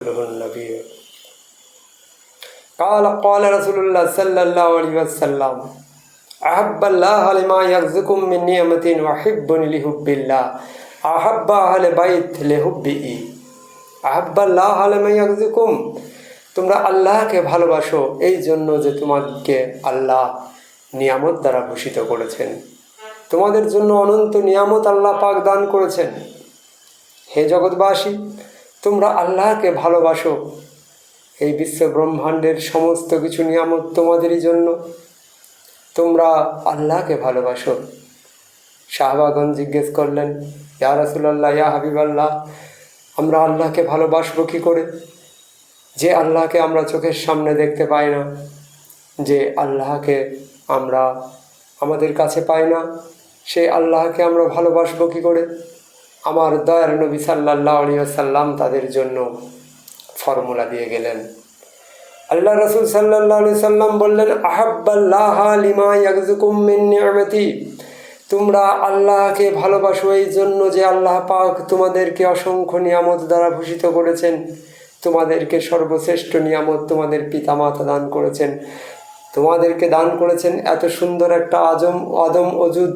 النبي قال رسول الله صلى الله عليه وسلم أحب الله لما يرزقكم من نعمة وحبني لحب الله أحب أهل بيت لحبه أحب الله لما يرزقكم তোমরা আল্লাহকে ভালোবাসো এই জন্য যে তোমাদেরকে আল্লাহ নিয়ামত দ্বারা ভূষিত করেছেন, তোমাদের জন্য অনন্ত নিয়ামত আল্লাহ পাক দান করেছেন। হে জগৎবাসী, তোমরা আল্লাহকে ভালোবাসো, এই বিশ্ব ব্রহ্মাণ্ডের সমস্ত কিছু নিয়ামত তোমাদেরই জন্য, তোমরা আল্লাহকে ভালোবাসো। সাহাবাগণ জিজ্ঞেস করলেন, ইয়া রাসূলুল্লাহ, ইয়া হাবিবাল্লাহ, আমরা আল্লাহকে ভালোবাসবো কী করে? যে আল্লাহকে আমরা চোখের সামনে দেখতে পাই না, যে আল্লাহকে আমরা আমাদের কাছে পাই না, সেই আল্লাহকে আমরা ভালোবাসবো কী করে? আমার দয়ার নবী সাল্লাল্লাহু আলাইহি ওয়াসাল্লাম তাদের জন্য ফর্মুলা দিয়ে গেলেন। আল্লাহ রাসূল সাল্লাল্লাহু আলাইহি ওয়াসাল্লাম বললেন, আহাব্বাল্লাহ লিমা ইয়ারযুকুম মিন নি'মাতি, তোমরা আল্লাহকে ভালোবাসো এই জন্য যে আল্লাহ পাক তোমাদেরকে অসংখ্য নিয়ামত দ্বারা ভূষিত করেছেন, তোমাদেরকে সর্বশ্রেষ্ঠ নিয়ামত তোমাদের পিতামাতা দান করেছেন, তোমাদেরকে দান করেছেন এত সুন্দর একটা আদম অজুদ,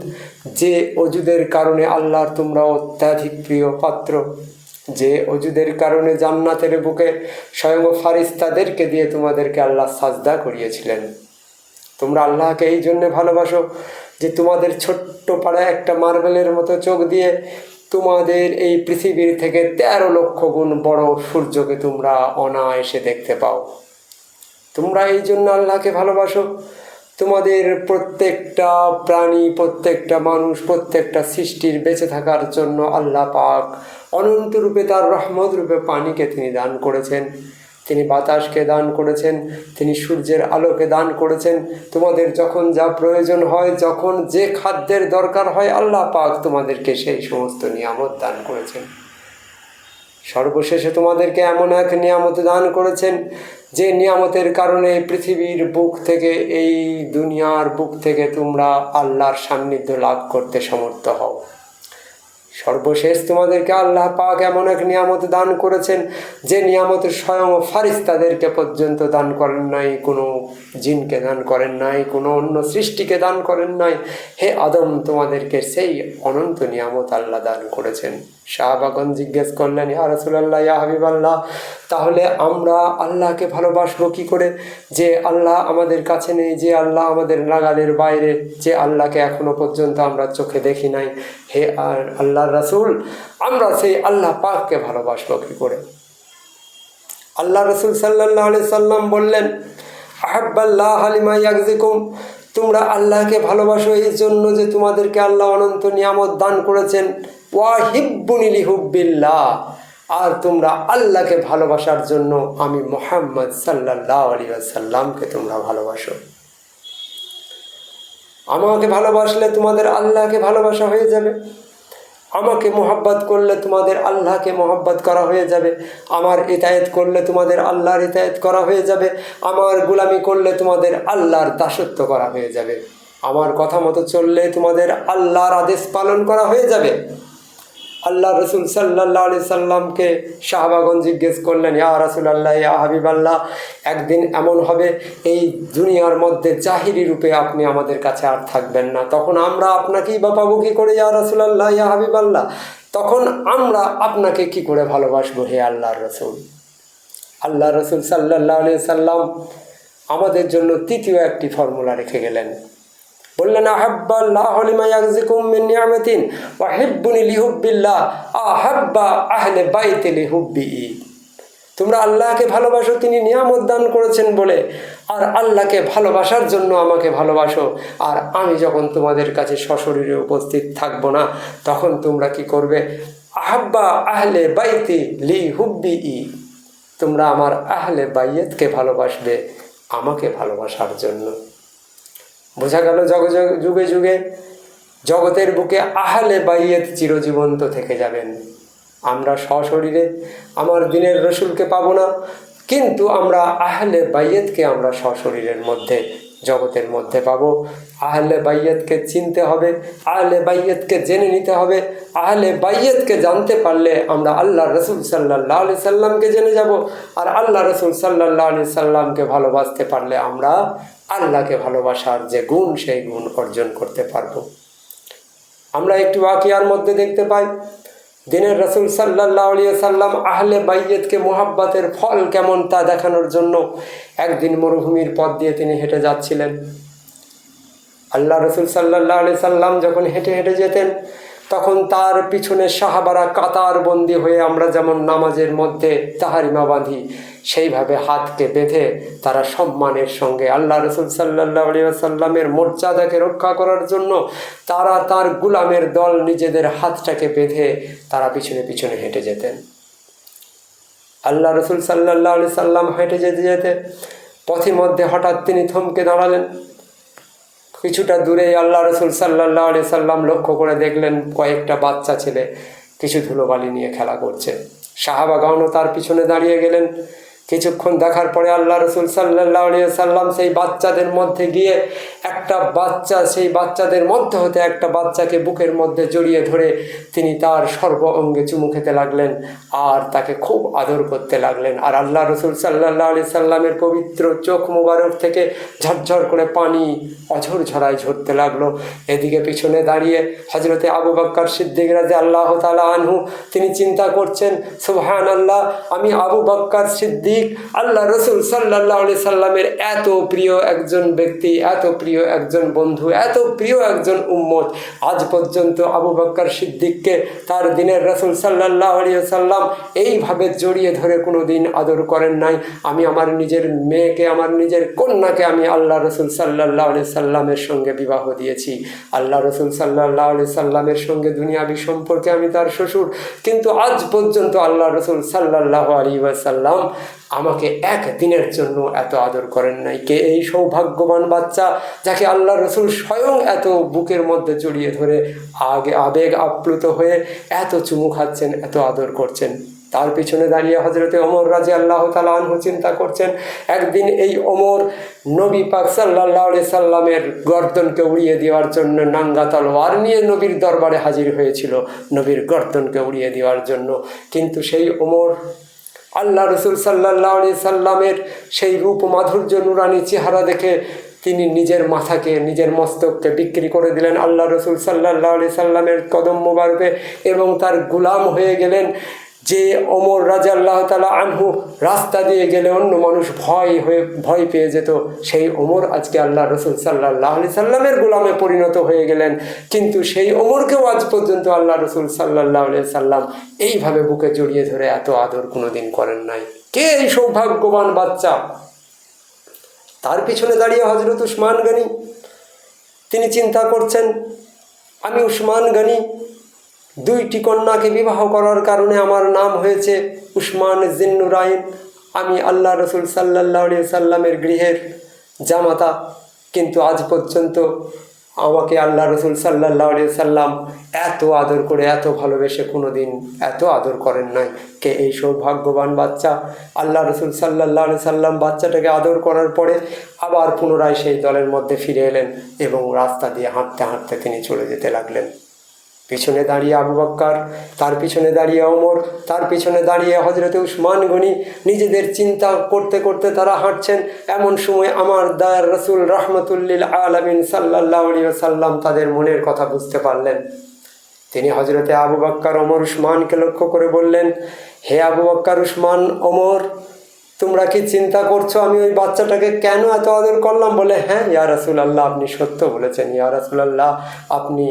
যে অজুদের কারণে আল্লাহর তোমরা অত্যাধিক প্রিয় পাত্র, যে অজুদের কারণে জান্নাতের বুকে স্বয়ং ফারিস্তাদেরকে দিয়ে তোমাদেরকে আল্লাহ সাজদা করিয়েছিলেন। তোমরা আল্লাহকে এই জন্যে ভালোবাসো যে তোমাদের ছোট্ট পাড়ায় একটা মার্বেলের মতো চোখ দিয়ে তোমাদের এই পৃথিবীর থেকে 13 লক্ষ গুণ বড় সূর্যকে তোমরা অনায়াসে দেখতে পাও। তোমরা এই জন্য আল্লাহকে ভালোবাসো। তোমাদের প্রত্যেকটা প্রাণী, প্রত্যেকটা মানুষ, প্রত্যেকটা সৃষ্টির বেঁচে থাকার জন্য আল্লাহ পাক অনন্ত রূপে তার রহমত রূপে পানিকে তিনি দান করেছেন, তিনি বাতাসকে দান করেছেন, তিনি সূর্যের আলোকে দান করেছেন। তোমাদের যখন যা প্রয়োজন হয়, যখন যে খাদ্যের দরকার হয়, আল্লাহ পাক তোমাদেরকে সেই সমস্ত নিয়ামত দান করেছেন। সর্বশেষে তোমাদেরকে এমন এক নিয়ামত দান করেছেন যে নিয়ামতের কারণে পৃথিবীর বুক থেকে, এই দুনিয়ার বুক থেকে তোমরা আল্লাহর সান্নিধ্য লাভ করতে সমর্থ হও। সর্বশেষ তোমাদেরকে আল্লাহ পাক এমন এক নিয়ামত দান করেছেন যে নিয়ামতের স্বয়ং ফারিস্তাদেরকে পর্যন্ত দান করেন নাই, কোনো জিনকে দান করেন নাই, কোনো অন্য সৃষ্টিকে দান করেন নাই। হে আদম, তোমাদেরকে সেই অনন্ত নিয়ামত আল্লাহ দান করেছেন। সাহাবাগণ জিজ্ঞেস করলেন, ইয়া রাসূলুল্লাহ, ইয়া হাবিবাল্লাহ, তাহলে আমরা আল্লাহকে ভালোবাসবো কী করে? যে আল্লাহ আমাদের কাছে নেই, যে আল্লাহ আমাদের নাগালের বাইরে, যে আল্লাহকে এখনো পর্যন্ত আমরা চোখে দেখি নাই। হে আল্লাহর রাসূল, আমরা সেই আল্লাহ পাককে ভালোবাসবো কী করে? আল্লাহ রাসূল সাল্লাল্লাহু আলাইহি সাল্লাম বললেন, আহাব্বাল্লাহ লিমা ইয়ারযুকুম, তোমরা আল্লাহকে ভালোবাসো এই জন্য যে তোমাদেরকে আল্লাহ অনন্ত নিয়ামত দান করেছেন। ওয়াহিব্বুনি লিহুব্বিল্লাহ, আর তোমরা আল্লাহকে ভালোবাসার জন্য আমি মুহাম্মদ সাল্লাল্লাহু আলাইহি ওয়াসাল্লামকে তোমরা ভালোবাসো। আমাকে ভালোবাসলে তোমাদের আল্লাহকে ভালোবাসা হয়ে যাবে। আমাকে মোহাব্বত করলে তোমাদের আল্লাহকে মোহাব্বত করা হয়ে যাবে। আমার ইতায়েত করলে তোমাদের আল্লাহর ইতায়েত করা হয়ে যাবে। আমার গোলামি করলে তোমাদের আল্লাহর দাসত্ব করা হয়ে যাবে। আমার কথা মতো চললে তোমাদের আল্লাহর আদেশ পালন করা হয়ে যাবে। আল্লাহ রসুল সাল্লাল্লাহু আলাইহি সাল্লামকে সাহাবাগণ জিজ্ঞেস করলেন, ইয়া রাসূলুল্লাহ, ইয়া হাবিবাল্লাহ, একদিন এমন হবে এই দুনিয়ার মধ্যে জাহিরি রূপে আপনি আমাদের কাছে আর থাকবেন না, তখন আমরা আপনাকেই বা পাবো কী করে ইয়া রাসূলুল্লাহ, ইয়া হাবিবাল্লাহ? তখন আমরা আপনাকে কি করে ভালোবাসবো হে আল্লাহর রসুল? আল্লাহ রসুল সাল্লাল্লাহু আলাইহি সাল্লাম আমাদের জন্য তৃতীয় একটি ফর্মুলা রেখে গেলেন। বললেন, আহাব্বাল্লাহু লিমা ইয়ারযুকুম মিন নি'মাতিন ওয়া হিব্বুনি লিহুব্বিল্লাহ আহাব্বা আহলে বাইতি লিহুব্বিহি। তোমরা আল্লাহকে ভালোবাসো, তিনি নিয়ামত দান করেছেন বলে, আর আল্লাহকে ভালোবাসার জন্য আমাকে ভালোবাসো। আর আমি যখন তোমাদের কাছে সশরীরে উপস্থিত থাকবো না, তখন তোমরা কি করবে? আহাব্বা আহলে বাইতি লিহুব্বিহি, তোমরা আমার আহলে বাইতকে ভালোবাসবে আমাকে ভালোবাসার জন্য। বোঝা গেল যুগে যুগে জগতের বুকে আহলে বাইত চিরজীবন্ত থেকে যাবেন। আমরা সশরীরে আমার দিনের রসুলকে পাবো না, কিন্তু আমরা আহলে বাইতকে আমরা সশরীরের মধ্যে জগতের মধ্যে পাবো। আহলে বাইয়তকে চিনতে হবে, আহলে বাইয়তকে জেনে নিতে হবে। আহলে বাইয়তকে জানতে পারলে আমরা আল্লাহ রসুল সাল্লাল্লাহু আলাইহি সাল্লামকে জেনে যাব, আর আল্লাহ রসুল সাল্লাল্লাহু আলাইহি সাল্লামকে ভালোবাসতে পারলে আমরা আল্লাহকে ভালোবাসার যে গুণ, সেই গুণ অর্জন করতে পারবো। আমরা একটু ওয়াকিয়ার মধ্যে দেখতে পাই, দিনের রসুল সাল্লাল্লাহু আলাইহি সাল্লাম আহলে বাইয়তকে মোহাব্বতের ফল কেমন তা দেখানোর জন্য একদিন মরুভূমির পথ দিয়ে তিনি হেঁটে যাচ্ছিলেন। আল্লাহ রসুল সাল্লাল্লাহু আলাইহি সাল্লাম যখন হেঁটে হেঁটে যেতেন, তখন তার পিছনে সাহাবারা কাতার বন্দি হয়ে, আমরা যেমন নামাজের মধ্যে তাহারিমা বাঁধি, সেইভাবে হাতকে বেঁধে তারা সম্মানের সঙ্গে আল্লাহ রসুল সাল্লাল্লাহু আলাইহি সাল্লামের মর্যাদাকে রক্ষা করার জন্য তারা তার গুলামের দল নিজেদের হাতটাকে বেঁধে তারা পিছনে পিছনে হেঁটে যেতেন। আল্লাহ রসুল সাল্লাল্লাহু আলাইহি সাল্লাম হেঁটে যেতে যেতে পথিমধ্যে হঠাৎ তিনি থমকে দাঁড়ালেন। কিছুটা দূরে আল্লাহ রসুল সাল্লাল্লাহু আলাইহি সাল্লাম লক্ষ্য করে দেখলেন কয়েকটা বাচ্চা ছেলে কিছু ধুলোবালি নিয়ে খেলা করছে। সাহাবাগণও তার পিছনে দাঁড়িয়ে গেলেন। কিছুক্ষণ দেখার পরে আল্লাহ রসুল সাল্লাল্লাহু আলাইহি সাল্লাম সেই বাচ্চাদের মধ্যে গিয়ে সেই বাচ্চাদের মধ্যে হতে একটা বাচ্চাকে বুকের মধ্যে জড়িয়ে ধরে তিনি তার সর্ব অঙ্গে চুমু খেতে লাগলেন আর তাকে খুব আদর করতে লাগলেন। আর আল্লাহ রসুল সাল্লাল্লাহু আলাইহি সাল্লামের পবিত্র চোখ মুবারক থেকে ঝরঝর করে পানি অঝর ঝরায় ঝরতে লাগলো। এদিকে পিছনে দাঁড়িয়ে হযরতে আবু বকর সিদ্দিক রাদিয়াল্লাহু তাআলা আনহু তিনি চিন্তা করছেন, সুবহানাল্লাহ, আমি আবু বকর সিদ্দিক আল্লাহ রসুল সাল্লাল্লাহু আলাইহি সাল্লামের এত প্রিয় একজন ব্যক্তি, এত প্রিয় একজন বন্ধু, এত প্রিয় একজন উম্মত, আজ পর্যন্ত আবু বকর সিদ্দিককে তার দিনের রসুল সাল্লাল্লাহু আলাইহি সাল্লাম এইভাবে জড়িয়ে ধরে কোনো দিন আদর করেন নাই। আমি আমার নিজের মেয়েকে, আমার নিজের কন্যাকে আমি আল্লাহ রসুল সাল্লাল্লাহু আলাইহি সাল্লামের সঙ্গে বিবাহ দিয়েছি। আল্লাহ রসুল সাল্লাল্লাহু আলাইহি সাল্লামের সঙ্গে দুনিয়াবি সম্পর্কে আমি তার শ্বশুর, কিন্তু আজ পর্যন্ত আল্লাহ রসুল সাল্লাল্লাহু আলাইহি সাল্লাম আমাকে একদিনের জন্য এত আদর করেন নাই। কে এই সৌভাগ্যবান বাচ্চা যাকে আল্লাহ রসুল স্বয়ং এত বুকের মধ্যে জড়িয়ে ধরে আবেগ আপ্লুত হয়ে এত চুমু খাচ্ছেন, এত আদর করছেন? তার পিছনে দাঁড়িয়ে হযরতে ওমর রাদিয়াল্লাহু তাআলা আনহু চিন্তা করছেন, একদিন এই ওমর নবী পাক সাল্লাল্লাহু আলাইহি সাল্লামের গর্দনকে উড়িয়ে দেওয়ার জন্য নাঙ্গা তলোয়ার নিয়ে নবীর দরবারে হাজির হয়েছিল, নবীর গর্দনকে উড়িয়ে দেওয়ার জন্য। কিন্তু সেই ওমর আল্লাহ রসুল সাল্লাল্লাহু আলাইহি সাল্লামের সেই রূপ মাধুর্য নুরানি চেহারা দেখে তিনি নিজের মাথাকে, নিজের মস্তককে বিক্রি করে দিলেন আল্লাহ রসুল সাল্লাল্লাহু আলাইহি সাল্লামের কদম মোবারকে এবং তার গুলাম হয়ে গেলেন। যে ওমর রাদিয়াল্লাহু তাআলা আনহু রাস্তা দিয়ে গেলে অন্য মানুষ ভয় পেয়ে যেত, সেই ওমর আজকে আল্লাহ রসুল সাল্লাল্লাহু আলাইহি সাল্লামের গোলামে পরিণত হয়ে গেলেন। কিন্তু সেই ওমরকেও আজ পর্যন্ত আল্লাহ রসুল সাল্লাল্লাহু আলাইহি সাল্লাম এইভাবে বুকে জড়িয়ে ধরে এত আদর কোনোদিন করেন নাই। কে এই সৌভাগ্যবান বাচ্চা? তার পিছনে দাঁড়িয়ে হযরত উসমান গনি, তিনি চিন্তা করছেন, আমি উসমান গনি দুইটি কন্যাকে বিবাহ করার কারণে আমার নাম হয়েছে উসমান জিন্নুরাইন। আমি আল্লাহ রসুল সাল্লাল্লাহু আলাইহি সাল্লামের গৃহের জামাতা, কিন্তু আজ পর্যন্ত আমাকে আল্লাহ রসুল সাল্লাল্লাহু আলাইহি সাল্লাম এত আদর করে, এত ভালোবেসে কোনোদিন এত আদর করেন নাই। কে এই সৌভাগ্যবান বাচ্চা? আল্লাহ রসুল সাল্লাল্লাহু আলাইহি সাল্লাম বাচ্চাটাকে আদর করার পরে আবার পুনরায় সেই দলের মধ্যে ফিরে এলেন এবং রাস্তা দিয়ে হাঁটতে হাঁটতে তিনি চলে যেতে লাগলেন। পিছনে দাঁড়িয়ে আবু বকর, তার পিছনে দাঁড়িয়ে ওমর, তার পিছনে দাঁড়িয়ে হযরতে উসমান গনি, নিজেদের চিন্তা করতে করতে তারা হাঁটছেন। এমন সময় আমার দয়ার রসুল রাহমাতুল আলামিন সাল্লাল্লাহু আলাইহি ওয়াসাল্লাম তাদের মনের কথা বুঝতে পারলেন। তিনি হযরতে আবু বকর, ওমর, উসমানকে লক্ষ্য করে বললেন, হে আবু বকর, উসমান, ওমর, তোমরা কি চিন্তা করছো আমি ওই বাচ্চাটাকে কেন এত আদর করলাম? বলে, হ্যাঁ ইয়া রাসূলুল্লাহ, আপনি সত্য বলেছেন, ইয়া রাসূলুল্লাহ, আপনি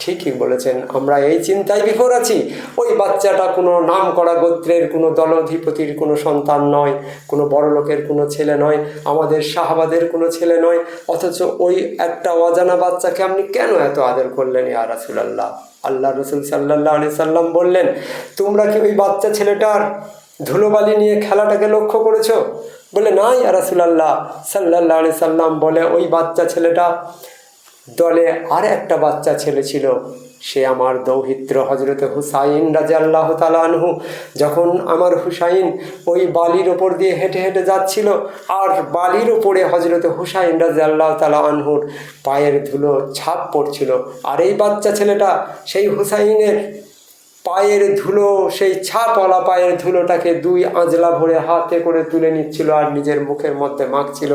ঠিকই বলেছেন, আমরা এই চিন্তায় বিফর আছি। ওই বাচ্চাটা কোনো নাম করা গোত্রের, কোনো দলাধিপতির কোনো সন্তান নয়, কোনো বড় লোকের কোনো ছেলে নয়, আমাদের সাহাবাদের কোনো ছেলে নয়, অথচ ওই একটা অজানা বাচ্চাকে আপনি কেন এত আদর করলেন ইয়া রাসূলুল্লাহ? আল্লাহ রসুল সাল্লাল্লাহু আলাইহি সাল্লাম বললেন, তোমরা কি ওই বাচ্চা ছেলেটার ধুলোবালি নিয়ে খেলাটাকে লক্ষ্য করেছো? বলে, না ইয়া রাসূলুল্লাহ সাল্লাল্লাহু আলাইহি সাল্লাম। বলে, ওই বাচ্চা ছেলেটা দলে আর একটা বাচ্চা ছেলে ছিল, সে আমার দৌহিত্র হজরতে হুসাইন রাদিয়াল্লাহু তাআলা আনহু। যখন আমার হুসাইন ওই বালির ওপর দিয়ে হেঁটে হেঁটে যাচ্ছিল, আর বালির ওপরে হজরতে হুসাইন রাদিয়াল্লাহু তাআলা আনহুর পায়ের ধুলো ছাপ পড়ছিল, আর এই বাচ্চা ছেলেটা সেই হুসাইনের পায়ের ধুলো, সেই ছাপওয়ালা পায়ের ধুলোটাকে দুই আঁজলা ভরে হাতে করে তুলে নিচ্ছিল আর নিজের মুখের মধ্যে মাখছিল,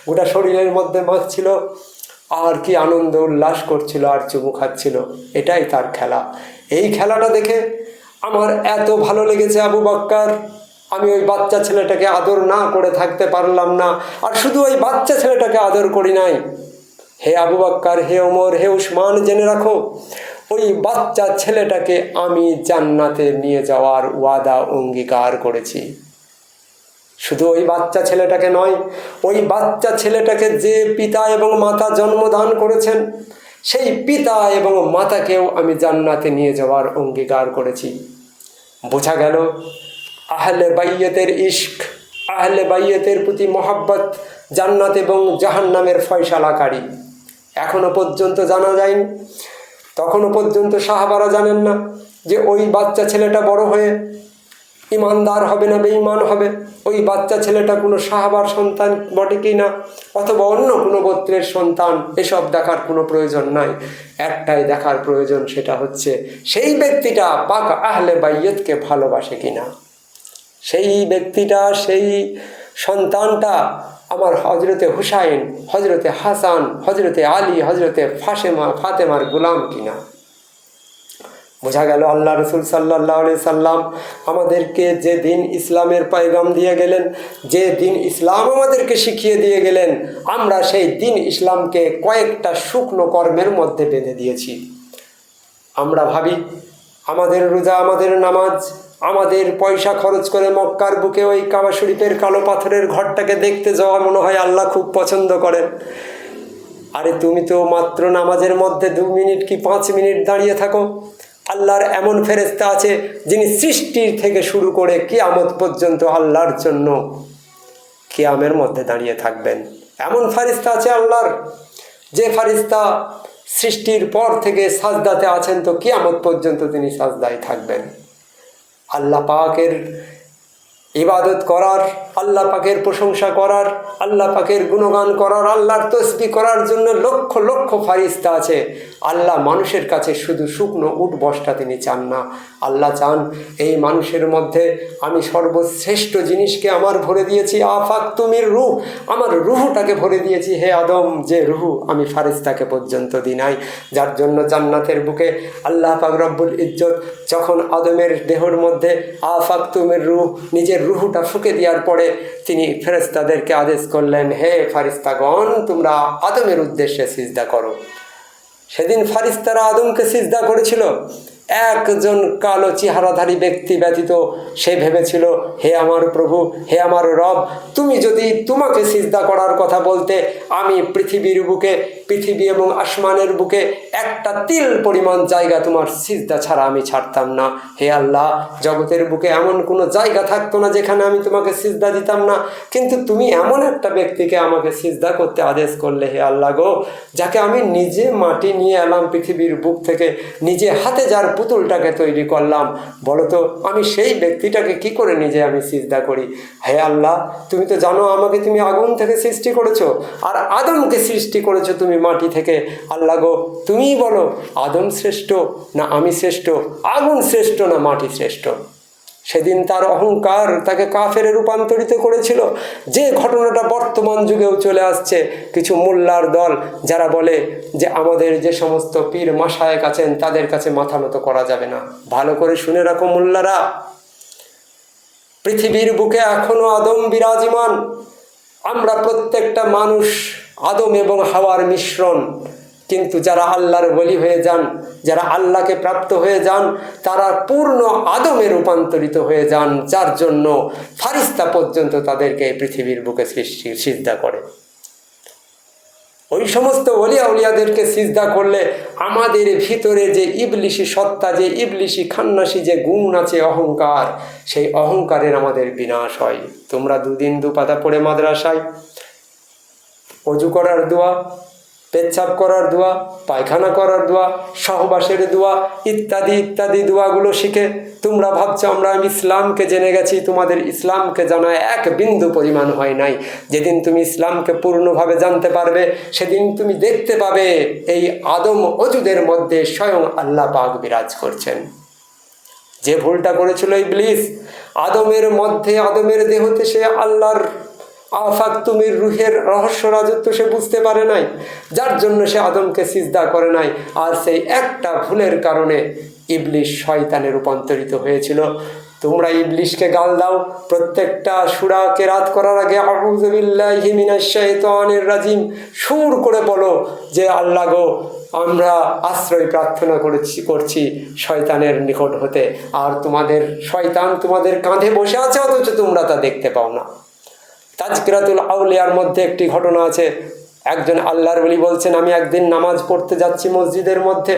গোটা শরীরের মধ্যে মাখছিল, আর কি আনন্দ উল্লাস করছিল আর চুমু খাচ্ছিল। এটাই তার খেলা। এই খেলাটা দেখে আমার এত ভালো লেগেছে আবু বকর, আমি ওই বাচ্চা ছেলেটাকে আদর না করে থাকতে পারলাম না। আর শুধু ওই বাচ্চা ছেলেটাকে আদর করি নাই, হে আবু বকর, হে ওমর, হে উসমান, জেনে রাখো ওই বাচ্চা ছেলেটাকে আমি জান্নাতে নিয়ে যাওয়ার ওয়াদা অঙ্গীকার করেছি। শুধু ওই বাচ্চা ছেলেটাকে নয়, ওই বাচ্চা ছেলেটাকে যে পিতা এবং মাতা জন্মদান করেছেন, সেই পিতা এবং মাতাকেও আমি জান্নাতে নিয়ে যাওয়ার অঙ্গীকার করেছি। বোঝা গেল আহলে বাইয়তের ইশক, আহলে বাইয়তের প্রতি মহব্বত জান্নাত এবং জাহান্নামের ফয়সালাকারী। এখনো পর্যন্ত জানা যায়নি, তখনও পর্যন্ত সাহাবারা জানেন না যে ওই বাচ্চা ছেলেটা বড় হয়ে ইমানদার হবে না বেঈমান হবে, ওই বাচ্চা ছেলেটা কোনো সাহাবার সন্তান বটে কি না, অথবা অন্য কোনো গোত্রের সন্তান। এসব দেখার কোনো প্রয়োজন নাই, একটাই দেখার প্রয়োজন, সেটা হচ্ছে সেই ব্যক্তিটা পাক আহলে বাইয়তকে ভালোবাসে কিনা। সেই ব্যক্তিটা, সেই সন্তানটা আমার হজরতে হুসাইন, হজরতে হাসান, হজরতে আলী, হজরতে ফাতেমার গোলাম কিনা। বোঝা গেল আল্লাহ রসুল সাল্লাল্লাহু আলাইহি সাল্লাম আমাদেরকে যে দিন ইসলামের পয়গাম দিয়ে গেলেন, যে দিন ইসলাম আমাদেরকে শিখিয়ে দিয়ে গেলেন, আমরা সেই দিন ইসলামকে কয়েকটা শুকনো কর্মের মধ্যে বেঁধে দিয়েছি। আমরা ভাবি আমাদের রোজা, আমাদের নামাজ, আমাদের পয়সা খরচ করে মক্কার বুকে ওই কাবা শরীফের কালো পাথরের ঘরটাকে দেখতে যাওয়া মনে হয় আল্লাহ খুব পছন্দ করেন। আরে তুমি তো মাত্র নামাজের মধ্যে 2 মিনিট কি 5 মিনিট দাঁড়িয়ে থাকো, আল্লাহর এমন ফেরেশতা আছে যিনি সৃষ্টির থেকে শুরু করে কিয়ামত পর্যন্ত আল্লাহর জন্য কিয়ামের মধ্যে দাঁড়িয়ে থাকবেন। এমন ফেরেশতা আছে আল্লাহর, যে ফেরেশতা সৃষ্টির পর থেকে সাজদাতে আছেন, তো কিয়ামত পর্যন্ত তিনি সাজদায় থাকবেন। আল্লাহ পাকের ইবাদত করার, আল্লাহ পাকের প্রশংসা করার, আল্লাহ পাকের গুণগান করার, আল্লাহর তসবিহ করার জন্য লক্ষ লক্ষ ফারিস্তা আছে। আল্লাহ মানুষের কাছে শুধু শুকনো উট বসটা তিনি চান না, আল্লাহ চান এই মানুষের মধ্যে আমি সর্বশ্রেষ্ঠ জিনিসকে আমার ভরে দিয়েছি। আফাক তুমির রূহ, আমার রুহটাকে ভরে দিয়েছি হে আদম, যে রুহ আমি ফারিস্তাকে পর্যন্ত দিই নাই। যার জন্য জান্নাতের বুকে আল্লাহ পাক রব্বুল ইজ্জত যখন আদমের দেহর মধ্যে আফাক তুমির রূহ, নিজের রুহটা ফুঁকে দেওয়ার পরে তিনি ফেরেশতাদেরকে আদেশ করলেন, হে ফারিস্তাগণ, তোমরা আদমের উদ্দেশ্যে সিজদা করো। সেদিন ফারিস্তারা আদমকে সিজদা করেছিল। একজন কালো চেহারাধারী ব্যক্তি ব্যতীত সে ভেবেছিল, হে আমার প্রভু, হে আমার রব, তুমি যদি তোমাকে সিজদা করার কথা বলতে, আমি পৃথিবীর বুকে, পৃথিবী এবং আসমানের বুকে একটা তিল পরিমাণ জায়গা তোমার সিজদা ছাড়া আমি ছাড়তাম না। হে আল্লাহ, জগতের বুকে এমন কোনো জায়গা থাকতো না যেখানে আমি তোমাকে সিজদা দিতাম না, কিন্তু তুমি এমন একটা ব্যক্তিকে আমাকে সিজদা করতে আদেশ করলে হে আল্লাহ গো, যাকে আমি নিজে মাটি নিয়ে এলাম পৃথিবীর বুক থেকে, নিজে হাতে যার পুতুলটাকে তৈরি করলাম, বলো তো আমি সেই ব্যক্তিটাকে কি করে নিজে আমি সিজদা করি। হে আল্লাহ, তুমি তো জানো আমাকে তুমি আগুন থেকে সৃষ্টি করেছো, আর আদমকে সৃষ্টি করেছো তুমি মাটি থেকে। আল্লাহ গো, তুমিই বলো আদম শ্রেষ্ঠ না আমি শ্রেষ্ঠ, আগুন শ্রেষ্ঠ না মাটি শ্রেষ্ঠ। সেদিন তার অহংকার তাকে কাফেরে রূপান্তরিত করেছিল, যে ঘটনাটা বর্তমান যুগেও চলে আসছে। কিছু মোল্লার দল যারা বলে যে আমাদের যে সমস্ত পীর মাশায়েখ আছেন তাদের কাছে মাথা নত করা যাবে না। ভালো করে শুনে রাখো মোল্লারা, পৃথিবীর বুকে এখনো আদম বিরাজমান। আমরা প্রত্যেকটা মানুষ আদম এবং হাওয়ার মিশ্রণ, কিন্তু যারা আল্লাহর ওলি হয়ে যান, যারা আল্লাহকে প্রাপ্ত হয়ে যান, তারা পূর্ণ আদমে রূপান্তরিত হয়ে যান, যার জন্য ফারিস্তা পর্যন্ত তাদেরকে পৃথিবীর বুকে সিজদা করে। ওই সমস্ত ওলিয়া উলিয়াদেরকে সিজদা করলে আমাদের ভিতরে যে ইবলিশি সত্তা, যে ইবলিশি খান্নাসি যে গুণ আছে অহংকার, সেই অহংকারের আমাদের বিনাশ হয়। তোমরা 2 দিন 2 পাতা পড়ে মাদ্রাসায় অজু করার দোয়া, পেচ্ছাপ করার দোয়া, পায়খানা করার দোয়া, সহবাসের দোয়া ইত্যাদি ইত্যাদি দোয়াগুলো শিখে তোমরা ভাবছো আমরা ইসলামকে জেনে গেছি। তোমাদের ইসলামকে জানায় এক বিন্দু পরিমাণ হয় নাই। যেদিন তুমি ইসলামকে পূর্ণভাবে জানতে পারবে সেদিন তুমি দেখতে পাবে এই আদম ওজুদের মধ্যে স্বয়ং আল্লাহ পাক বিরাজ করছেন। যে ভুলটা করেছিল ইবলিস, আদমের মধ্যে, আদমের দেহতে সে আল্লাহর আফাক তুমির রুহের রহস্য রাজত্ব সে বুঝতে পারে নাই, যার জন্য সে আদমকে সিজদা করে নাই। আর সেই একটা ভুলের কারণে ইবলিস শয়তানে রূপান্তরিত হয়েছিল। তোমরা ইবলিসকে গাল দাও, প্রত্যেকটা সূরা কেরাত করার আগে আউযু বিল্লাহি মিনাশ শাইতানির রাজিম সুর করে বলো যে আল্লাহ গো, আমরা আশ্রয় প্রার্থনা করছি শয়তানের নিকট হতে। আর তোমাদের শয়তান তোমাদের কাঁধে বসে আছে, অথচ তোমরা তা দেখতে পাও না। তাজকিরাতুল আউলিয়ার মধ্যে একটি ঘটনা আছে। একজন আল্লাহর ওলি বলছেন, আমি একদিন নামাজ পড়তে যাচ্ছি মসজিদের মধ্যে।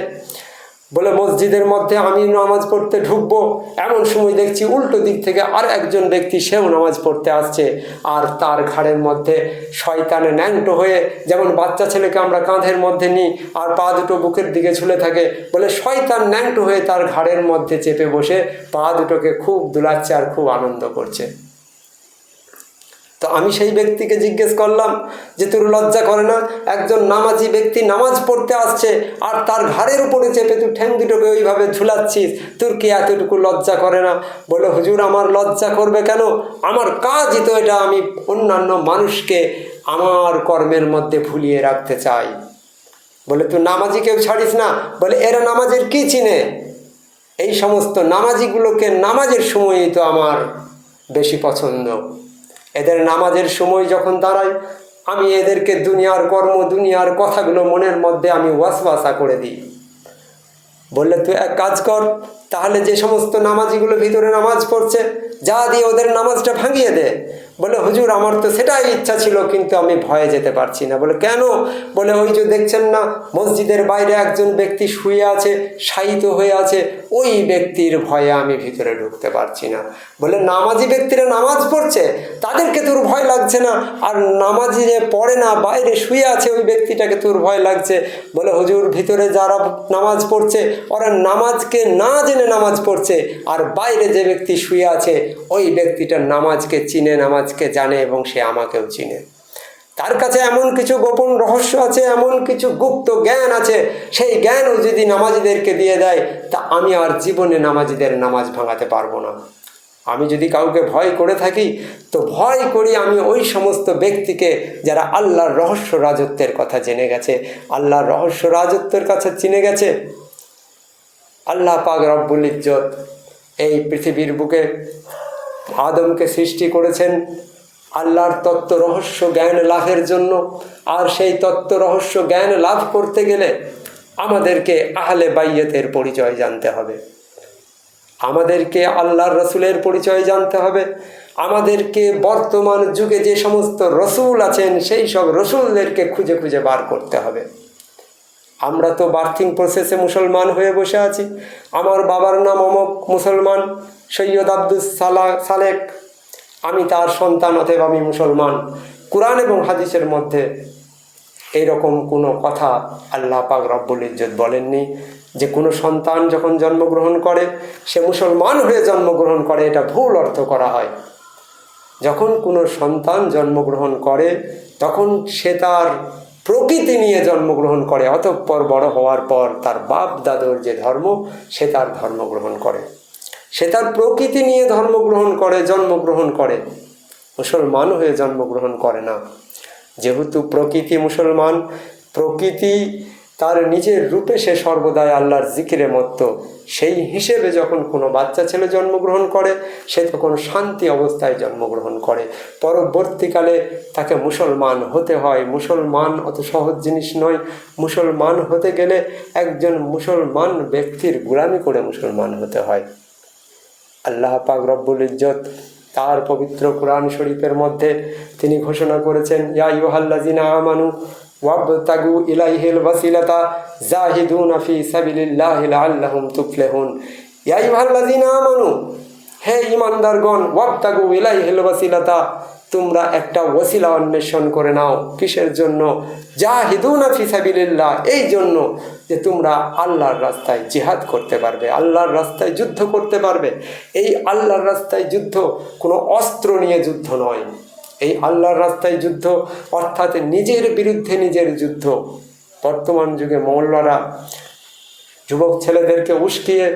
বলে মসজিদের মধ্যে আমি নামাজ পড়তে ঢুকবো, এমন সময় দেখছি উল্টো দিক থেকে আর একজন ব্যক্তি, সেও নামাজ পড়তে আসছে। আর তার ঘাড়ের মধ্যে শয়তানে ন্যাংটো হয়ে, যেমন বাচ্চা ছেলেকে আমরা কাঁধের মধ্যে নিই আর পা দুটো বুকের দিকে ঝুলে থাকে, বলে শয়তান ন্যাংটো হয়ে তার ঘাড়ের মধ্যে চেপে বসে পা দুটোকে খুব দুলাচ্ছে আর খুব আনন্দ করছে। তো আমি সেই ব্যক্তিকে জিজ্ঞেস করলাম যে তোর লজ্জা করে না? একজন নামাজি ব্যক্তি নামাজ পড়তে আসছে আর তার ঘাড়ের উপরে চেপে তুই ঠ্যাং দুটোকে ওইভাবে ঝুলাচ্ছিস, তোর কি এতটুকু লজ্জা করে না? বলে হুজুর আমার লজ্জা করবে কেন? আমার কাজই তো এটা, আমি অন্যান্য মানুষকে আমার কর্মের মধ্যে ভুলিয়ে রাখতে চাই। বলে তুই নামাজি কেউ ছাড়িস না? বলে এরা নামাজের কি চিনে? এই সমস্ত নামাজিগুলোকে নামাজের সময়ই তো আমার বেশি পছন্দ। এদের নামাজের সময় যখন দাঁড়ায় আমি এদেরকে দুনিয়ার কর্ম, দুনিয়ার কথাগুলো মনের মধ্যে আমি ওয়াসওয়াসা করে দিই। বললে তুই এক কাজ কর, তাহলে যে সমস্ত নামাজিগুলো ভিতরে নামাজ পড়ছে যা দিয়ে ওদের নামাজটা ভাঙিয়ে দে। বলে হুজুর আমার তো সেটাই ইচ্ছা ছিল, কিন্তু আমি ভয়ে যেতে পারছি না। বলে কেন? বলে ওই যে দেখছেন না মসজিদের বাইরে একজন ব্যক্তি শুয়ে আছে, শায়িত হয়ে আছে, ওই ব্যক্তির ভয়ে আমি ভিতরে ঢুকতে পারছি না। বলে নামাজি ব্যক্তিরা নামাজ পড়ছে তাদেরকে তোর ভয় লাগছে না, আর নামাজি যে পড়ে না বাইরে শুয়ে আছে ওই ব্যক্তিটাকে তোর ভয় লাগছে। বলে হুজুর ভিতরে যারা নামাজ পড়ছে ওরা নামাজকে না জেনে নামাজ পড়ছে, আর বাইরে যে ব্যক্তি শুয়ে আছে ওই ব্যক্তিটা নামাজকে চিনে, নামাজকে জানে এবং সে আমাকেও চিনে। তার কাছে এমন কিছু গোপন রহস্য আছে, এমন কিছু গুপ্ত জ্ঞান আছে, সেই জ্ঞানও যদি নামাজিদেরকে দিয়ে দেয় তা আমি আর জীবনে নামাজিদের নামাজ ভাঙাতে পারবো না। আমি যদি কাউকে ভয় করে থাকি তো ভয় করি আমি ওই সমস্ত ব্যক্তিকে যারা আল্লাহর রহস্য রাজত্বের কথা জেনে গেছে, আল্লাহর রহস্য রাজত্বের কাছে চিনে গেছে। আল্লাহ পাক রব্বুল ইজ্জত এই পৃথিবীর বুকে আদমকে সৃষ্টি করেছেন আল্লাহর তত্ত্ব রহস্য জ্ঞান লাভের জন্য। আর সেই তত্ত্ব রহস্য জ্ঞান লাভ করতে গেলে আমাদেরকে আহলে বাইয়তের পরিচয় জানতে হবে, আমাদেরকে আল্লাহর রসুলের পরিচয় জানতে হবে, আমাদেরকে বর্তমান যুগে যে সমস্ত রসুল আছেন সেই সব রসুলদেরকে খুঁজে খুঁজে বার করতে হবে। আমরা তো বার্থিং প্রসেসে মুসলমান হয়ে বসে আছি। আমার বাবার নাম অমক, মুসলমান, সৈয়দ আব্দুস সালেক, আমি তার সন্তান, অতএব আমি মুসলমান। কুরআন এবং হাদিসের মধ্যে এইরকম কোনো কথা আল্লাহ পাক রব্বুল ইজ্জত বলেননি যে কোনো সন্তান যখন জন্মগ্রহণ করে সে মুসলমান হয়ে জন্মগ্রহণ করে, এটা ভুল অর্থ করা হয়। যখন কোনো সন্তান জন্মগ্রহণ করে তখন সে তার প্রকৃতি নিয়ে জন্মগ্রহণ করে, অতঃপর বড় হওয়ার পর তার বাপ দাদুর যে ধর্ম সে তার ধর্ম গ্রহণ করে, সে তার প্রকৃতি নিয়ে ধর্মগ্রহণ করে, জন্মগ্রহণ করে, মুসলমান হয়ে জন্মগ্রহণ করে না। যেহেতু প্রকৃতি মুসলমান, প্রকৃতি তার নিজের রূপে সে সর্বদাই আল্লাহর জিকিরে মত্ত, সেই হিসেবে যখন কোনো বাচ্চা ছেলে জন্মগ্রহণ করে সে তখন শান্তি অবস্থায় জন্মগ্রহণ করে, পরবর্তীকালে তাকে মুসলমান হতে হয়। মুসলমান অত সহজ জিনিস নয়। মুসলমান হতে গেলে একজন মুসলমান ব্যক্তির গোলামি করে মুসলমান হতে হয়। আল্লাহ পাক রব্বুল ইজ্জত তার পবিত্র কুরআন শরীফের মধ্যে তিনি ঘোষণা করেছেন, ইয়া আইয়ুহাল্লাযিনা আমানু ওয়াবতাগু ইলাইহিল ওয়াসিলাতা জাহিদুনা ফি সাবিলিল্লাহি লাআল্লাহুম তুফলিহুন। ইয়া আইয়ুহাল্লাযিনা আমানু, হে ঈমানদারগণ, ওয়াবতাগু ইলাইহিল ওয়াসিলাতা, তোমরা একটা ওসিলা অন্বেষণ করে নাও। কিসের জন্য? জাহিদুনা ফি সাবিলিল্লাহ, এই জন্য যে তোমরা আল্লাহর রাস্তায় জিহাদ করতে পারবে, আল্লাহর রাস্তায় যুদ্ধ করতে পারবে। এই আল্লাহর রাস্তায় যুদ্ধ কোনো অস্ত্র নিয়ে যুদ্ধ নয়, এই আল্লাহর রাস্তায় যুদ্ধ অর্থাৎ নিজের বিরুদ্ধে নিজের যুদ্ধ। বর্তমান যুগে মৌলবারা যুবক ছেলেদেরকে উস্কিয়ে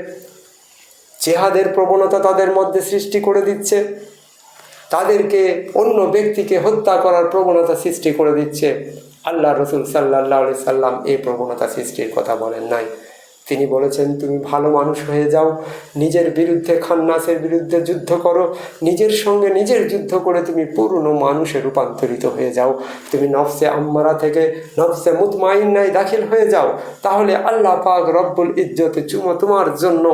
জিহাদের প্রবণতা তাদের মধ্যে সৃষ্টি করে দিচ্ছে, তাদেরকে অন্য ব্যক্তিকে হত্যা করার প্রবণতা সৃষ্টি করে দিচ্ছে। আল্লাহ রসুল সাল্লাল্লাহু আলাইহি সাল্লাম এই প্রবণতা সৃষ্টির কথা বলেন নাই। তিনি বলেছেন, তুমি ভালো মানুষ হয়ে যাও, নিজের বিরুদ্ধে খান্নাসের বিরুদ্ধে যুদ্ধ করো, নিজের সঙ্গে নিজের যুদ্ধ করে তুমি পুরনো মানুষে রূপান্তরিত হয়ে যাও, তুমি নফসে আম্মারা থেকে নফসে মুতমাইন্নায় দাখিল হয়ে যাও, তাহলে আল্লাহ পাক রব্বুল ইজ্জতে তোমার জন্য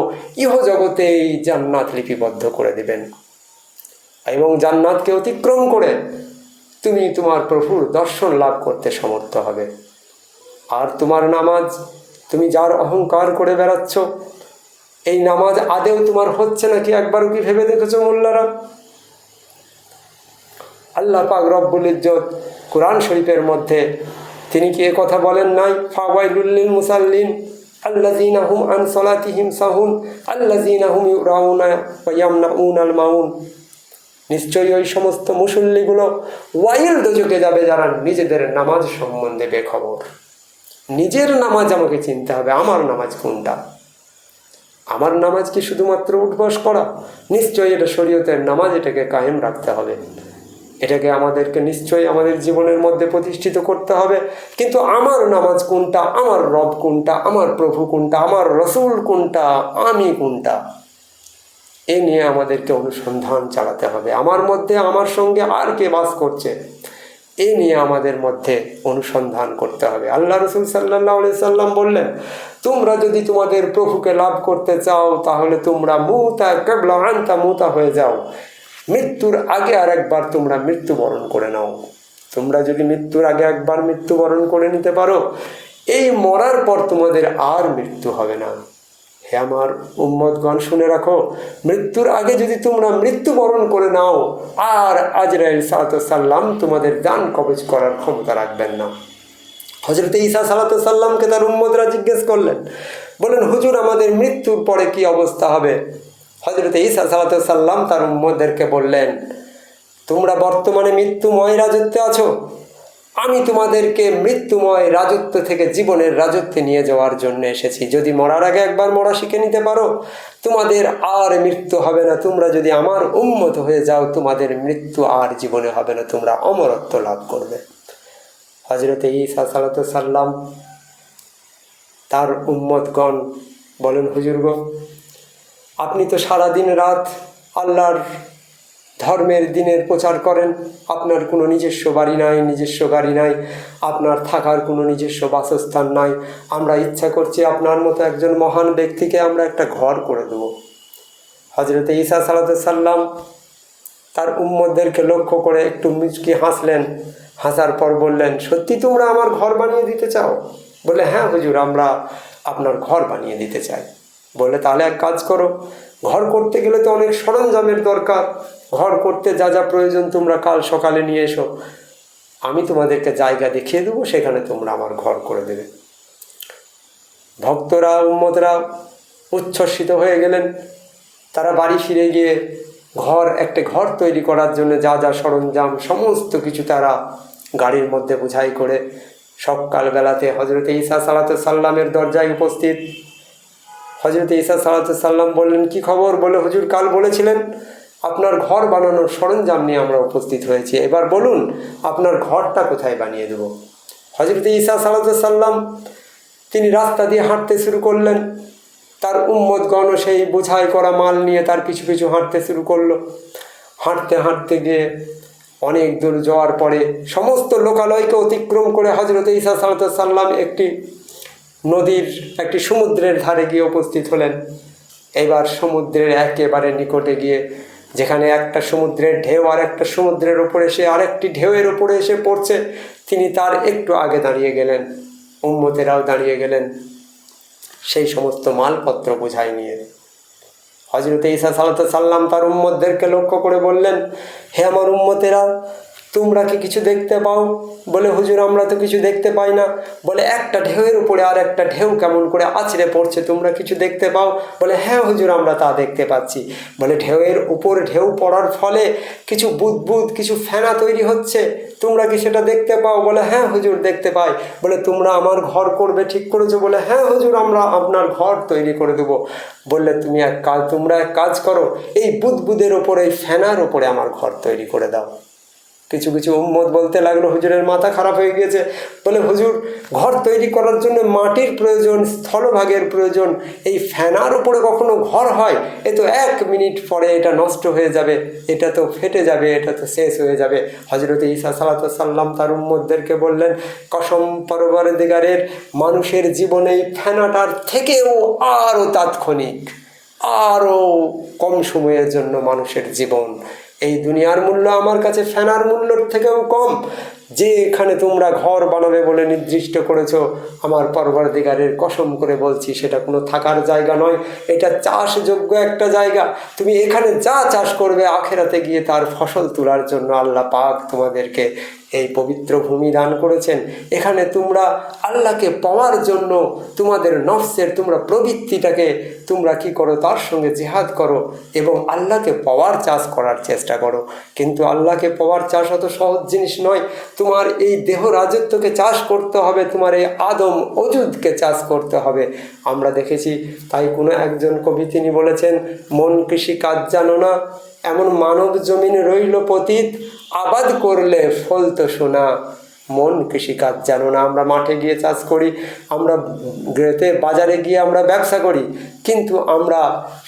ইহজগতেই জান্নাত লিপিবদ্ধ করে দিবেন এবং জান্নাতকে অতিক্রম করে তুমি তোমার প্রভুর দর্শন লাভ করতে সমর্থ হবে। আর তোমার নামাজ, তুমি যার অহংকার করে বেড়াচ্ছ, এই নামাজ আদেও তোমার হচ্ছে নাকি একবারও কি ভেবে দেখেছো মোল্লারা? আল্লাহ পাক রব্বুল ইজ্জত কোরআন শরীফের মধ্যে তিনি কি এ কথা বলেন নাই? ফাওয়াইলুল লিল মুসাল্লিন আল্লাযীনা হুম আন সালাতিহিম সাহুন আল্লাযীনা হুম ইউরাউনা ওয়া ইয়ামনাউনাল মাউন। নিশ্চয়ই ওই সমস্ত মুসল্লিগুলো ওয়াইল দোজখে যাবে যারা নিজেদের নামাজ সম্বন্ধে বেখবর। নিজের নামাজ আমাকে চিনতে হবে, আমার নামাজ কোনটা? আমার নামাজ কি শুধুমাত্র উঠবস করা? নিশ্চয়ই এটা শরীয়তের নামাজ, এটাকে কায়েম রাখতে হবে, এটাকে আমাদেরকে নিশ্চয়ই আমাদের জীবনের মধ্যে প্রতিষ্ঠিত করতে হবে। কিন্তু আমার নামাজ কোনটা, আমার রব কোনটা, আমার প্রভু কোনটা, আমার রসুল কোনটা, আমি কোনটা, এ নিয়ে আমাদেরকে অনুসন্ধান চালাতে হবে। আমার মধ্যে আমার সঙ্গে আর কে বাস করছে, এ নিয়ে আমাদের মধ্যে অনুসন্ধান করতে হবে। আল্লাহ রসুল সাল্লাল্লাহু আলাইহি সাল্লাম বললেন, তোমরা যদি তোমাদের প্রভুকে লাভ করতে চাও তাহলে তোমরা মুতা ক্বাবলা আন তামুতা হয়ে যাও, মৃত্যুর আগে আর একবার তোমরা মৃত্যুবরণ করে নাও। তোমরা যদি মৃত্যুর আগে একবার মৃত্যুবরণ করে নিতে পারো, এই মরার পর তোমাদের আর মৃত্যু হবে না। হে আমার উম্মতগণ, শুনে রাখো, মৃত্যুর আগে যদি তোমরা মৃত্যুবরণ করে নাও, আর আজরাইল সাল্লাম তোমাদের জান কবজ করার ক্ষমতা রাখবেন না। হযরত ঈসা সাল্লামকে তার উম্মতরা জিজ্ঞেস করলেন, বলেন হুজুর, আমাদের মৃত্যুর পরে কি অবস্থা হবে? হযরত ঈসা সাল্লাম তার উম্মতদেরকে বললেন, তোমরা বর্তমানে মৃত্যুময় রাজত্বে আছো, আমি তোমাদেরকে মৃত্যুময় রাজত্ব থেকে জীবনের রাজত্বে নিয়ে যাওয়ার জন্য এসেছি। যদি মরার আগে একবার মরা শিখে নিতে পারো, তোমাদের আর মৃত্যু হবে না। তোমরা যদি আমার উম্মত হয়ে যাও, তোমাদের মৃত্যু আর জীবনে হবে না, তোমরা অমরত্ব লাভ করবে। হযরত ঈসা সাল্লাম তার উম্মতগণ বলেন, হুজুর গো, আপনি তো সারাদিন রাত আল্লাহর ধর্মের দিনের প্রচার করেন, আপনার কোনো নিজস্ব বাড়ি নাই, নিজস্ব গাড়ি নাই, আপনার থাকার কোনো নিজস্ব বাসস্থান নাই। আমরা ইচ্ছা করছি আপনার মতো একজন মহান ব্যক্তিকে আমরা একটা ঘর করে দেব। হযরত ঈসা সাল্লাম তার উম্মতদেরকে লক্ষ্য করে একটু মুচকি হাসলেন, হাসার পর বললেন, সত্যি তোমরা আমার ঘর বানিয়ে দিতে চাও? বলে, হ্যাঁ হুজুর, আমরা আপনার ঘর বানিয়ে দিতে চাই। বলে, তাহলে এক কাজ করো, ঘর করতে গেলে তো অনেক সরঞ্জামের দরকার, ঘর করতে যা যা প্রয়োজন তোমরা কাল সকালে নিয়ে এসো, আমি তোমাদেরকে জায়গা দেখিয়ে দেবো, সেখানে তোমরা আমার ঘর করে দেবে। ভক্তরা, উম্মতরা উচ্ছ্বসিত হয়ে গেলেন। তারা বাড়ি ফিরে গিয়ে একটা ঘর তৈরি করার জন্য যা যা সরঞ্জাম সমস্ত কিছু তারা গাড়ির মধ্যে বোঝাই করে সকালবেলাতে হযরত ঈসা সাল্লামের দরজায় উপস্থিত। হযরত ঈসা সাল্লাম বললেন, কি খবর? বলে, হুজুর কাল বলেছিলেন আপনার ঘর বানানোর সরঞ্জাম নিয়ে আমরা উপস্থিত হয়েছি, এবার বলুন আপনার ঘরটা কোথায় বানিয়ে দেব। হযরত ঈসা সাল্লাম তিনি রাস্তা দিয়ে হাঁটতে শুরু করলেন। তার উম্মতগণ সেই বোঝাই করা মাল নিয়ে তার পিছু পিছু হাঁটতে শুরু করলো। হাঁটতে হাঁটতে গিয়ে অনেক দূর যাওয়ার পরে সমস্ত লোকালয়কে অতিক্রম করে হযরত ঈসা সাল্লাম একটি সমুদ্রের ধারে গিয়ে উপস্থিত হলেন। এবার সমুদ্রের একেবারে নিকটে গিয়ে, যেখানে একটা সমুদ্রের ঢেউ আর একটা সমুদ্রের ওপরে এসে আরেকটি ঢেউয়ের ওপরে এসে পড়ছে, তিনি তার একটু আগে দাঁড়িয়ে গেলেন, উম্মতেরাও দাঁড়িয়ে গেলেন সেই সমস্ত মালপত্র বোঝাই নিয়ে। হযরত ঈসা সাল্লাল্লাহু সাল্লাম তার উম্মতদেরকে লক্ষ্য করে বললেন, হে আমার উম্মতেরা, তোমরা কি কিছু দেখতে পাও? বলে, হুজুর আমরা তো কিছু দেখতে পাই না। বলে, একটা ঢেউয়ের উপরে আর একটা ঢেউ কেমন করে আছড়ে পড়ছে, তোমরা কিছু দেখতে পাও? বলে, হ্যাঁ হুজুর আমরা তা দেখতে পাচ্ছি। বলে, ঢেউয়ের উপর ঢেউ পড়ার ফলে কিছু বুদবুদ, কিছু ফেনা তৈরি হচ্ছে, তোমরা কি সেটা দেখতে পাও? বলে, হ্যাঁ হুজুর দেখতে পাই। বলে, তোমরা আমার ঘর করবে ঠিক করেছো? বলে, হ্যাঁ হুজুর আমরা আপনার ঘর তৈরি করে দেবো। বললে, তোমরা এক কাজ করো, এই বুদবুদের ওপরে, এই ফেনার ওপরে আমার ঘর তৈরি করে দাও। কিছু কিছু উম্মত বলতে লাগলো, হুজুরের মাথা খারাপ হয়ে গিয়েছে। বলে, হুজুর ঘর তৈরি করার জন্য মাটির প্রয়োজন, স্থলভাগের প্রয়োজন, এই ফেনার উপরে কখনো ঘর হয়? এ তো 1 মিনিট পরে এটা নষ্ট হয়ে যাবে, এটা তো ফেটে যাবে, এটা তো শেষ হয়ে যাবে। হযরত ঈসা সাল্লাল্লাহু সাল্লাম তার উম্মতদেরকে বললেন, কসম পরওয়ারদিগারের, মানুষের জীবনে এই ফেনাটার থেকেও আরও তাৎক্ষণিক, আরও কম সময়ের জন্য মানুষের জীবন। এই দুনিয়ার মূল্য আমার কাছে ফেনার মূল্যর থেকেও কম। যে এখানে তোমরা ঘর বানাবে বলে নির্দিষ্ট করেছো, আমার পরওয়ারদিগারের কসম করে বলছি সেটা কোনো থাকার জায়গা নয়, এটা চাষযোগ্য একটা জায়গা। তুমি এখানে যা চাষ করবে, আখেরাতে গিয়ে তার ফসল তোলার জন্য আল্লাহ পাক তোমাদেরকে এই পবিত্র ভূমি দান করেছেন। এখানে তোমরা আল্লাহকে পাওয়ার জন্য তোমাদের নফসের তোমরা প্রবৃত্তিটাকে তোমরা কি করো, তার সঙ্গে জিহাদ করো এবং আল্লাহকে পাওয়ার চাষ করার চেষ্টা করো। কিন্তু আল্লাহকে পাওয়ার চাষ অত সহজ জিনিস নয়। তোমার এই দেহ রাজত্বকে চাষ করতে হবে, তোমার এই আদম অজুদকে চাষ করতে হবে। আমরা দেখেছি, তাই কোনো একজন কবি তিনি বলেছেন, মন কৃষি কাজ জানো না, এমন মানব জমিন রইল পতিত, আবাদ করলে ফলতো সোনা। মন কৃষিকাজ জানো না। আমরা মাঠে গিয়ে চাষ করি, আমরা বাজারে গিয়ে আমরা ব্যবসা করি, কিন্তু আমরা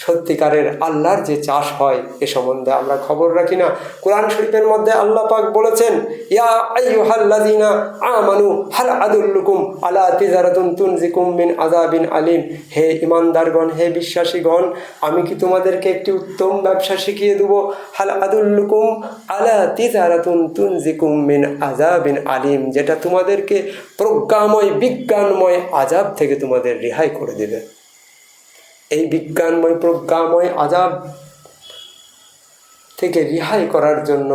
সত্যিকারের আল্লাহর যে চাষ হয় এ সম্বন্ধে আমরা খবর রাখি না। কোরআন শরীফের মধ্যে আল্লাহ পাক বলেছেন, ইয়া আইয়ুহাল্লাযীনা আমানু হাল আদুল্লুকুম আলা তিজারাতুন তুনজিকুম মিন আযাবিন আলিম। হে ঈমানদারগণ, হে বিশ্বাসীগণ, আমি কি তোমাদেরকে একটি উত্তম ব্যবসা শিখিয়ে দেবো? হাল আদুল্লুকুম আলা তিজারাতুন তুনজিকুম মিন আযাবিন আলিম, যেটা তোমাদেরকে প্রজ্ঞাময়, বিজ্ঞানময় আযাব থেকে তোমাদের রেহাই করে দেবে। এই বিজ্ঞানময়, প্রজ্ঞাময় আযাব থেকে রেহাই করার জন্য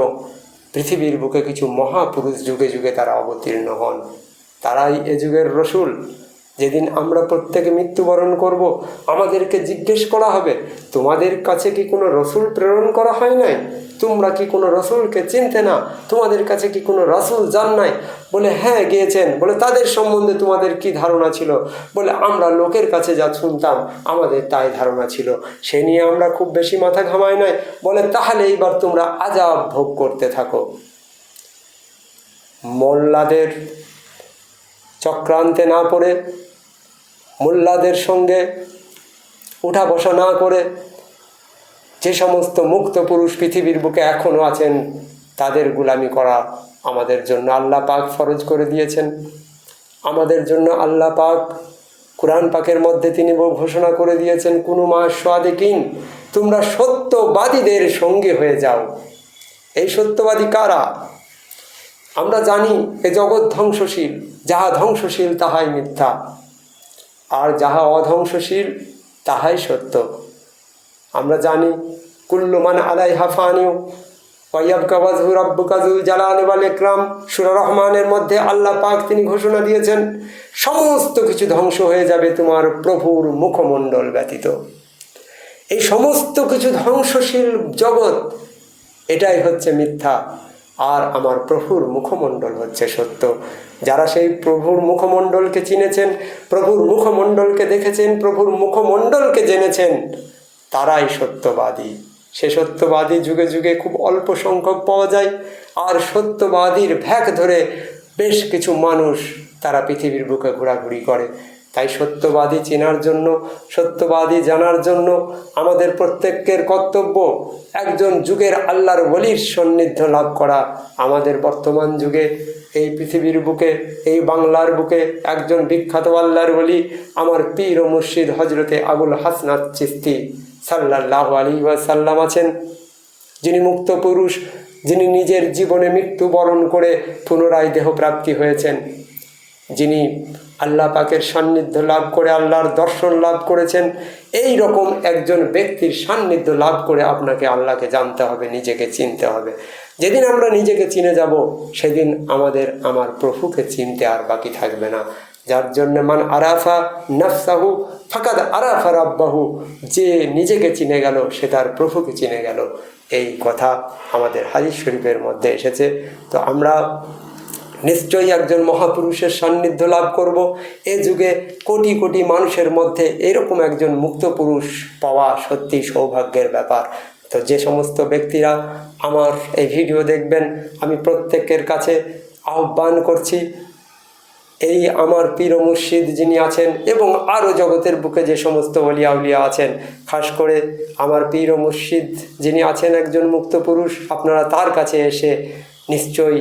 পৃথিবীর বুকে কিছু মহাপুরুষ যুগে যুগে তারা অবতীর্ণ হন। তারাই এ যুগের রসুল। যেদিন আমরা প্রত্যেকে মৃত্যুবরণ করব, আমাদেরকে জিজ্ঞেস করা হবে, তোমাদের কাছে কি কোনো রসুল প্রেরণ করা হয় নাই? তোমরা কি কোনো রসুলকে চিনতে না? তোমাদের কাছে কি কোনো রসুল যান নাই? বলে, হ্যাঁ গিয়েছেন। বলে, তাদের সম্বন্ধে তোমাদের কি ধারণা ছিল? বলে, আমরা লোকের কাছে যা শুনতাম আমাদের তাই ধারণা ছিল, সে নিয়ে আমরা খুব বেশি মাথা ঘামাই নাই। বলে, তাহলে এইবার তোমরা আযাব ভোগ করতে থাকো। মোল্লাদের চক্রান্তে না পড়ে, মোল্লাদের সঙ্গে উঠা বসা না করে, যে সমস্ত মুক্ত পুরুষ পৃথিবীর বুকে এখনও আছেন, তাদের গোলামি করা আমাদের জন্য আল্লাহ পাক ফরজ করে দিয়েছেন। আমাদের জন্য আল্লাহ পাক কুরআন পাকের মধ্যে তিনি ঘোষণা করে দিয়েছেন, কুনু মা সাদিকিন, তোমরা সত্যবাদীদের সঙ্গে হয়ে যাও। এই সত্যবাদী কারা? আমরা জানি এ জগৎ ধ্বংসশীল, যাহা ধ্বংসশীল তাহাই মিথ্যা, আর যাহা অধ্বংসশীল তাহাই সত্য। আমরা জানি কুল্লু মান আলাইহা ফানিউ ওয়া ইয়াবকা ওয়াজহু রাব্বুকা যুল জালালি ওয়াল ইকরাম। সূরা রহমানের মধ্যে আল্লাহ পাক তিনি ঘোষণা দিয়েছেন, সমস্ত কিছু ধ্বংস হয়ে যাবে তোমার প্রভুর মুখমণ্ডল ব্যতীত। এই সমস্ত কিছু ধ্বংসশীল জগৎ, এটাই হচ্ছে মিথ্যা, আর আমার প্রভুর মুখমণ্ডল হচ্ছে সত্য। যারা সেই প্রভুর মুখমণ্ডলকে চিনেছেন, প্রভুর মুখমণ্ডলকে দেখেছেন, প্রভুর মুখমণ্ডলকে জেনেছেন, তারাই সত্যবাদী। সে সত্যবাদী যুগে যুগে খুব অল্প সংখ্যক পাওয়া যায়, আর সত্যবাদীর ভ্যাক ধরে বেশ কিছু মানুষ তারা পৃথিবীর বুকে ঘোরাঘুরি করে। তাই সত্যবাদী চেনার জন্য, সত্যবাদী জানার জন্য আমাদের প্রত্যেকের কর্তব্য একজন যুগের আল্লাহর ওলির সান্নিধ্য লাভ করা। আমাদের বর্তমান যুগে এই পৃথিবীর বুকে, এই বাংলার বুকে একজন বিখ্যাত আল্লাহর ওলি আমার পীর ও মুর্শিদ হজরতে আবুল হাসনাত চিশতি সাল্লাল্লাহু আলাইহি ওয়াসাল্লাম আছেন, যিনি মুক্ত পুরুষ, যিনি নিজের জীবনে মৃত্যুবরণ করে পুনরায় দেহপ্রাপ্তি হয়েছেন, যিনি আল্লাহ পাকের সান্নিধ্য লাভ করে আল্লাহর দর্শন লাভ করেছেন, এই রকম একজন ব্যক্তির সান্নিধ্য লাভ করে আপনাকে আল্লাহকে জানতে হবে, নিজেকে চিনতে হবে। যেদিন আমরা নিজেকে চিনে যাব সেদিন আমার প্রভুকে চিনতে আর বাকি থাকবে না। যার জন্য মান আরাফা নাফসাহু ফাকাদ আরাফা রাব্বাহু, যে নিজেকে চিনে গেল সে তার প্রভুকে চিনে গেল, এই কথা আমাদের হাদিস শরীফের মধ্যে এসেছে। তো আমরা নিশ্চয়ই একজন মহাপুরুষের সান্নিধ্য লাভ করব। এ যুগে কোটি কোটি মানুষের মধ্যে এরকম একজন মুক্ত পুরুষ পাওয়া সত্যি সৌভাগ্যের ব্যাপার। তো যে সমস্ত ব্যক্তিরা আমার এই ভিডিও দেখবেন, আমি প্রত্যেকের কাছে আহ্বান করছি, এই আমার পীর ও মুর্শিদ যিনি আছেন এবং আরও জগতের বুকে যে সমস্ত ওলিয়া উলিয়া আছেন, খাস করে আমার পীর ও মুর্শিদ যিনি আছেন একজন মুক্ত পুরুষ, আপনারা তার কাছে এসে নিশ্চয়ই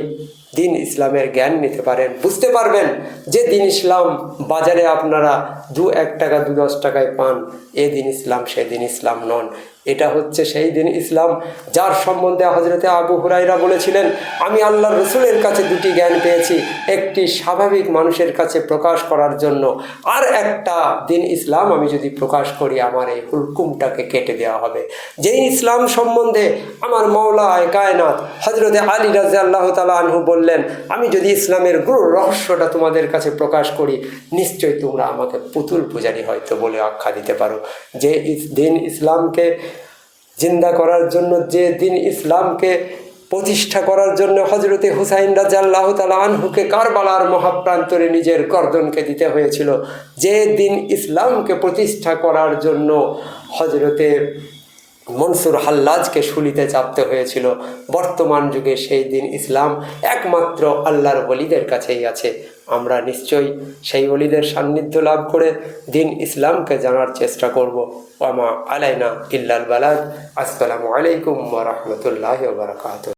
দিন ইসলামের জ্ঞান নিতে পারেন, বুঝতে পারবেন যে দিন ইসলাম বাজারে আপনারা 2-1 টাকা 2-10 টাকায় পান, এ দিন ইসলাম সে দিন ইসলাম নন। এটা হচ্ছে সেই দিন ইসলাম যার সম্বন্ধে হযরতে আবু হুরায়রা বলেছিলেন, আমি আল্লাহর রসুলের কাছে 2টি জ্ঞান পেয়েছি, একটি স্বাভাবিক মানুষের কাছে প্রকাশ করার জন্য, আর একটা দিন ইসলাম আমি যদি প্রকাশ করি আমার এই হুকুমটাকে কেটে দেওয়া হবে। যেই ইসলাম সম্বন্ধে আমার মাওলা কায়নাত হযরতে আলী রাদিয়াল্লাহু তাআলা আনহু বললেন, আমি যদি ইসলামের গুরু রহস্যটা তোমাদের কাছে প্রকাশ করি নিশ্চয়ই তোমরা আমাকে পুতুল পূজারী হয়তো বলে আখ্যা দিতে পারো। যে দিন ইসলামকে জিন্দা করার জন্য, যে দিন ইসলামকে প্রতিষ্ঠা করার জন্য হযরতে হুসাইন রাদিয়াল্লাহু তাআলা আনহুকে কারবালার মহাপ্রান্তরে নিজের গর্দনকে দিতে হয়েছিল, যে দিন ইসলামকে প্রতিষ্ঠা করার জন্য হযরতে মনসুর হাল্লাজকে শুলিতে চাপতে হয়েছিল, বর্তমান যুগে সেই দিন ইসলাম একমাত্র আল্লাহর ওলিদের কাছেই আছে। আমরা নিশ্চয়ই সেই ওলিদের সান্নিধ্য লাভ করে দিন ইসলামকে জানার চেষ্টা করব। ওয়া মা আলাইনা ইল্লাল বালাগ। আসসালামু আলাইকুম ওয়া রাহমাতুল্লাহি ওয়া বারাকাতুহু।